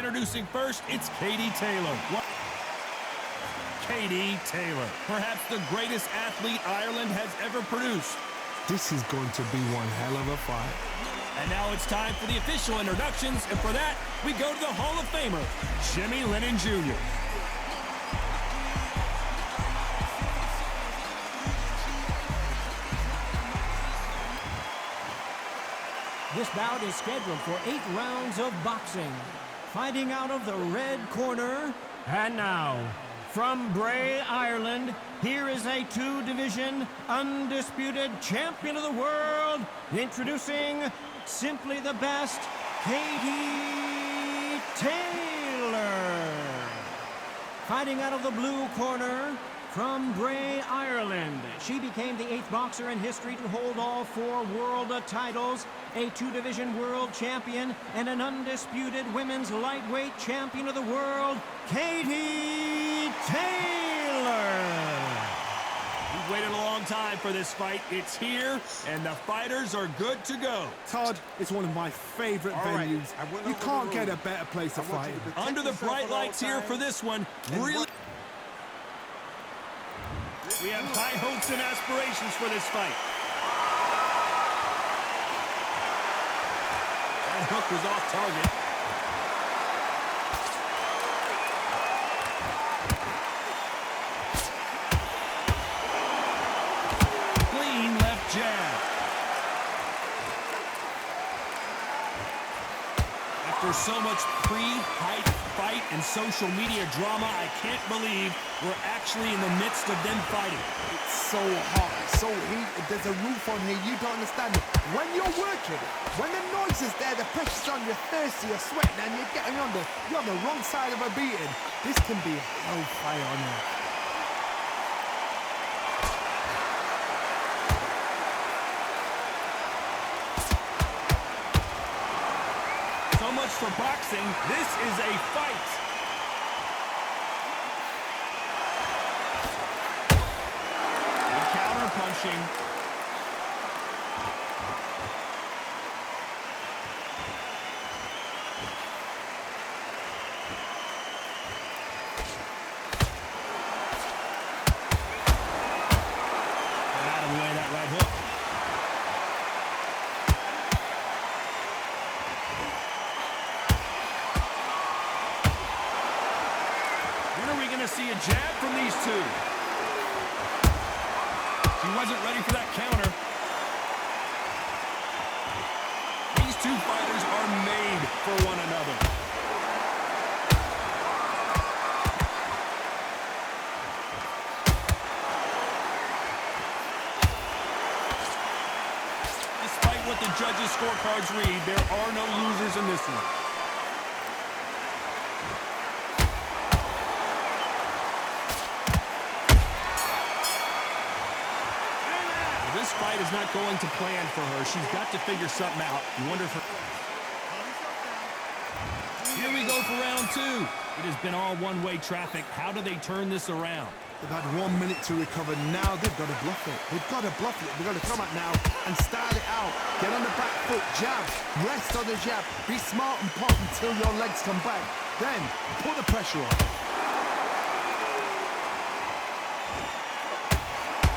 Introducing first, it's Katie Taylor. Katie Taylor, perhaps the greatest athlete Ireland has ever produced. This is going to be one hell of a fight. And now it's time for the official introductions, and for that, we go to the Hall of Famer, Jimmy Lennon Jr. This bout is scheduled for 8 rounds of boxing. Fighting out of the red corner, and now, from Bray, Ireland, here is a 2-division undisputed champion of the world, introducing simply the best, Katie Taylor. Fighting out of the blue corner, from Bray, Ireland, she became the 8th boxer in history to hold all 4 world titles, a 2-division world champion, and an undisputed women's lightweight champion of the world, Katie Taylor. We've waited a long time for this fight. It's here, and the fighters are good to go. Todd, it's one of my favorite venues. You can't get a better place to fight. Under the bright lights here for this one, really. We have high hopes and aspirations for this fight. That hook was off target. Clean left jab. After so much pre-hype fight and social media drama, I can't believe we're actually in the midst of them fighting. It's so hot, it's so heated. There's a roof on here, you don't understand it. When you're working, when the noise is there, the pressure's on, you're thirsty, you're sweating, and you're getting you're on the wrong side of a beating. This can be hellfire on you. So much for boxing. This is a fight. Good counter punching. Get out of the way of that right hook. See a jab from these two. She wasn't ready for that counter. These two fighters are made for one another. Despite what the judges' scorecards read, there are no losers in this one. This fight is not going to plan for her. She's got to figure something out. You wonder if her... Here we go for round 2. It has been all one-way traffic. How do they turn this around? They've had 1 minute to recover. Now they've got to bluff it. They've got to bluff it. They've got to come out now and style it out. Get on the back foot, jab, rest on the jab. Be smart and pop until your legs come back. Then put the pressure on.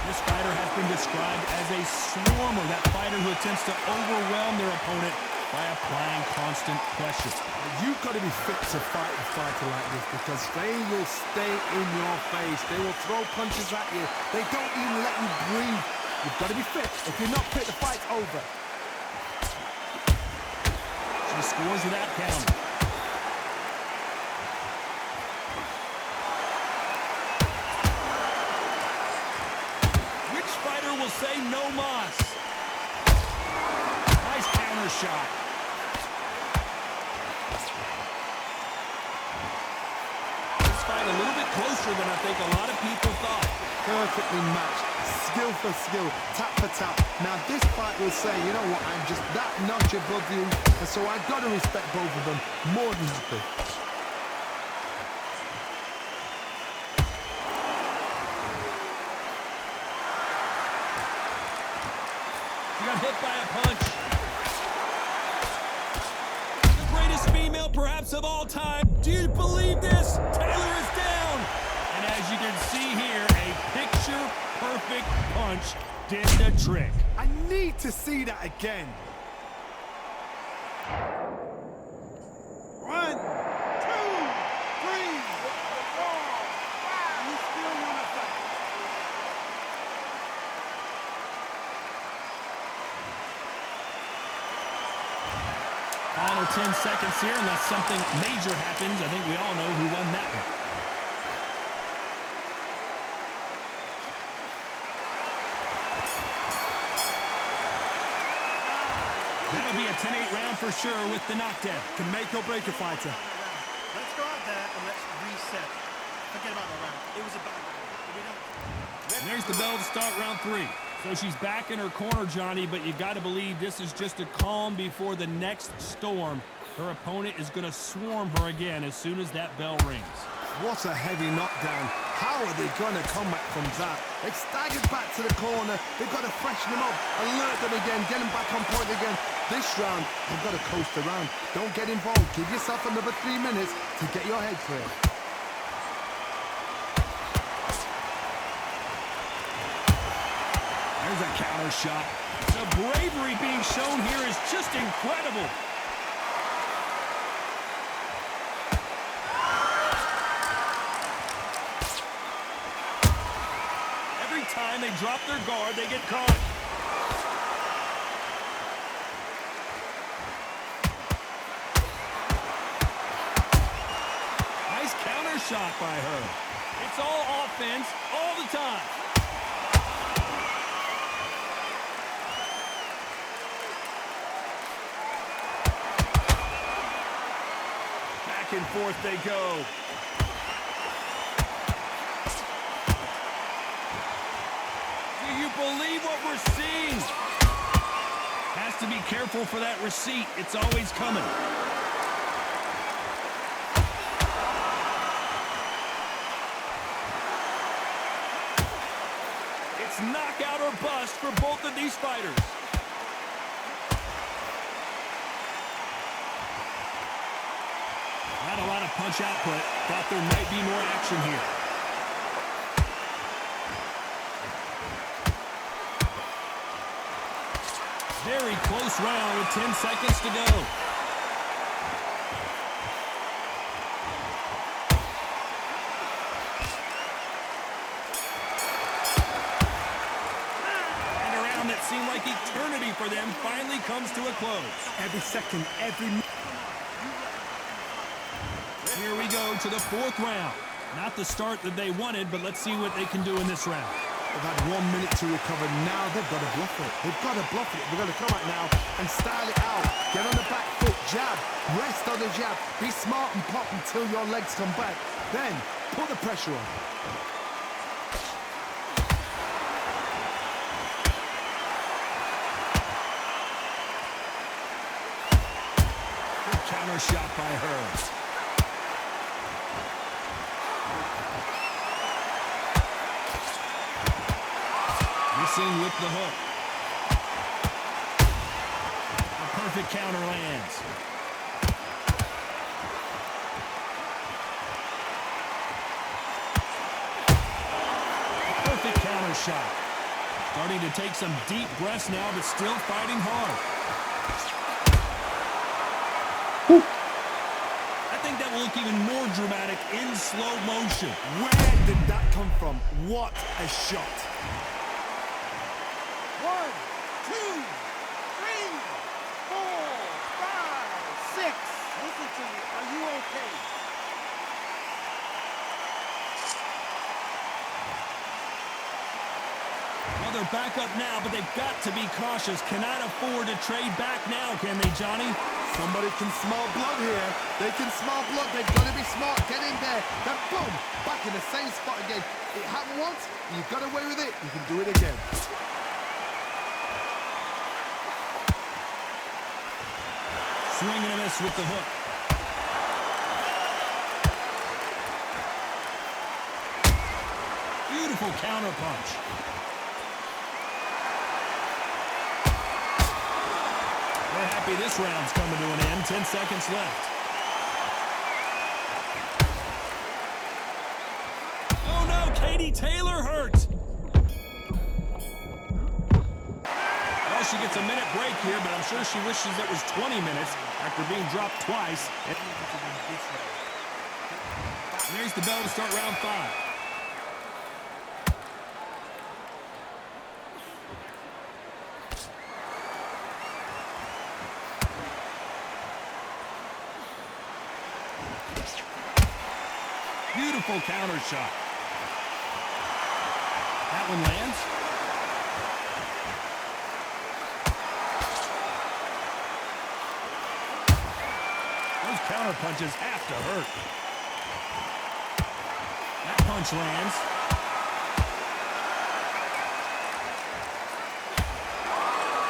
This fighter has been described as a swarmer, that fighter who attempts to overwhelm their opponent by applying constant pressure. You've got to be fit to fight a fighter like this because they will stay in your face. They will throw punches at you. They don't even let you breathe. You've got to be fit. If you're not fit, the fight's over. She scores with that counter. Will say no mas. Nice counter shot. This fight a little bit closer than I think a lot of people thought. Perfectly matched, skill for skill, tap for tap. Now this fight will say, you know what, I'm just that notch above you, and so I've got to respect both of them more than happy. Got hit by a punch. The greatest female perhaps of all time. Do you believe this? Taylor is down. And as you can see here, a picture-perfect punch did the trick. I need to see that again. 1, 2, 3, 4, 5. You still want to fight? Final 10 seconds here, unless something major happens. I think we all know who won that one. That'll be a 10-8 round for sure with the knockdown. Can make or break a fighter. Let's go out there and let's reset. Forget about the round. It was a bad round. We don't. And there's the bell to start round 3. So she's back in her corner, Johnny, but you got to believe this is just a calm before the next storm. Her opponent is going to swarm her again as soon as that bell rings. What a heavy knockdown. How are they going to come back from that? They staggered back to the corner. They've got to freshen them up, alert them again, get them back on point again. This round, they've got to coast around. Don't get involved. Give yourself another 3 minutes to get your head clear. There's a counter shot. The bravery being shown here is just incredible. Every time they drop their guard, they get caught. Nice counter shot by her. It's all offense all the time. Back and forth they go. Do you believe what we're seeing? Has to be careful for that receipt. It's always coming. It's knockout or bust for both of these fighters. Not a lot of punch output. Thought there might be more action here. Very close round with 10 seconds to go. And a round that seemed like eternity for them finally comes to a close. Every second, every minute. Here we go to the 4th round. Not the start that they wanted, but let's see what they can do in this round. They've had 1 minute to recover. Now they've got to bluff it. They've got to bluff it. They've got to come out now and style it out. Get on the back foot, jab, rest on the jab. Be smart and pop until your legs come back. Then put the pressure on. Good counter shot by her. Missing with the hook. A perfect counter lands. A perfect counter shot. Starting to take some deep breaths now, but still fighting hard. I think that will look even more dramatic in slow motion. Where did that come from? What a shot. 1, 2, 3, 4, 5, 6. Listen to me. Are you okay? Well, they're back up now, but they've got to be cautious. Cannot afford to trade back now, can they, Johnny? Somebody can smell blood here. They can smell blood. They've got to be smart. Get in there. Then boom, back in the same spot again. It happened once. You got away with it. You can do it again. Swing and a miss with the hook. Beautiful counter punch. We're happy this round's coming to an end. 10 seconds left. Katie Taylor hurt. Well, she gets a minute break here, but I'm sure she wishes it was 20 minutes after being dropped twice. And there's the bell to start round 5. Beautiful counter shot. That one lands. Those counter punches have to hurt. That punch lands.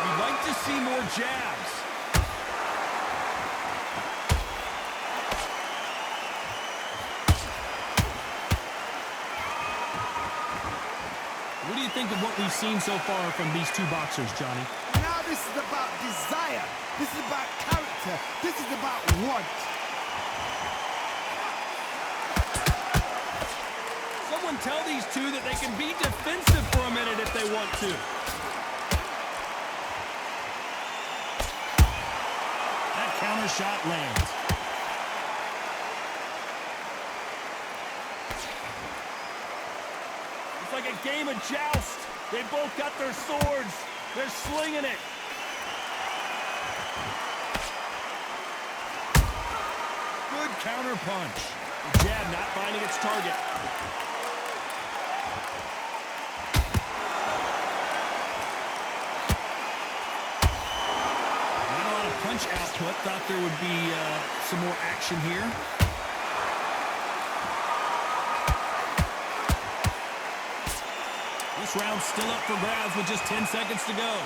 We'd like to see more jabs. What do you think of what we've seen so far from these two boxers, Johnny? Now this is about desire. This is about character. This is about want. Someone tell these two that they can be defensive for a minute if they want to. That counter shot lands. It's like a game of joust. They both got their swords. They're slinging it. Good counter punch. The jab not finding its target. Not a lot of punch output. Thought there would be some more action here. This round's still up for grabs with just 10 seconds to go.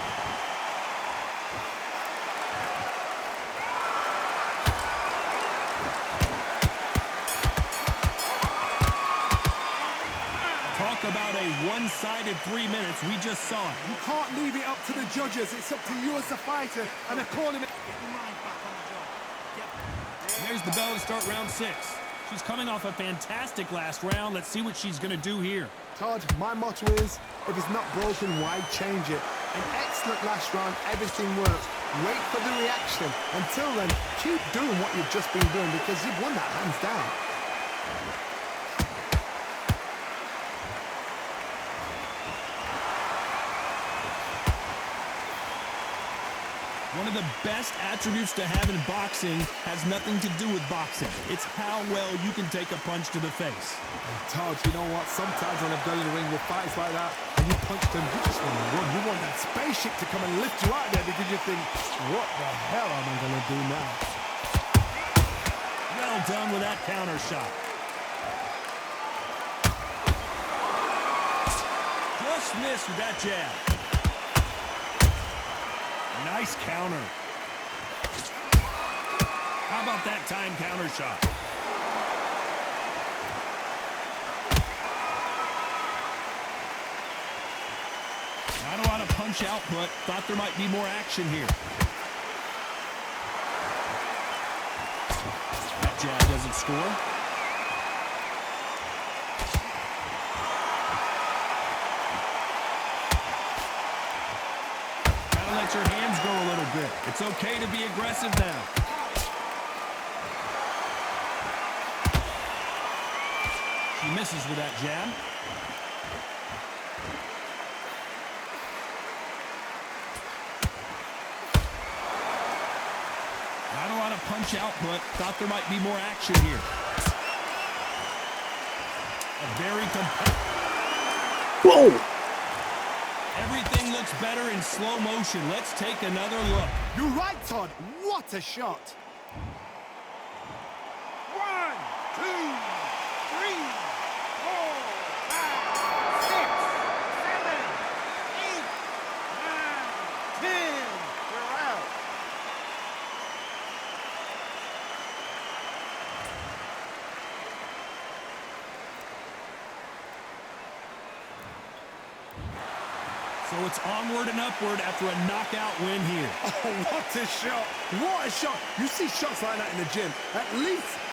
Talk about a one-sided 3 minutes. We just saw it. You can't leave it up to the judges. It's up to you as a fighter and a corner. There's the bell to start round 6. She's coming off a fantastic last round. Let's see what she's going to do here. Todd, my motto is, if it's not broken, why change it? An excellent last round, everything works. Wait for the reaction. Until then, keep doing what you've just been doing because you've won that hands down. One of the best attributes to have in boxing has nothing to do with boxing. It's how well you can take a punch to the face. And Todd, you know what? Sometimes when I've done in the ring with fights like that, and you punch them, you just want to run. You want that spaceship to come and lift you out there because you think, what the hell am I going to do now? Well done with that counter shot. Just missed with that jab. Nice counter. How about that time counter shot? Not a lot of punch output. Thought there might be more action here. That jab doesn't score. Let your hands go a little bit. It's okay to be aggressive now. She misses with that jab. Not a lot of punch output. Thought there might be more action here. A very competitive. Whoa! Everything looks better in slow motion. Let's take another look. You're right, Todd. What a shot. 1, 2, 3, 4, 5, 6, 7, 8, 9, 10. You're out. So it's onward and upward after a knockout win here. Oh, what a shot. What a shot. You see shots like that in the gym. At least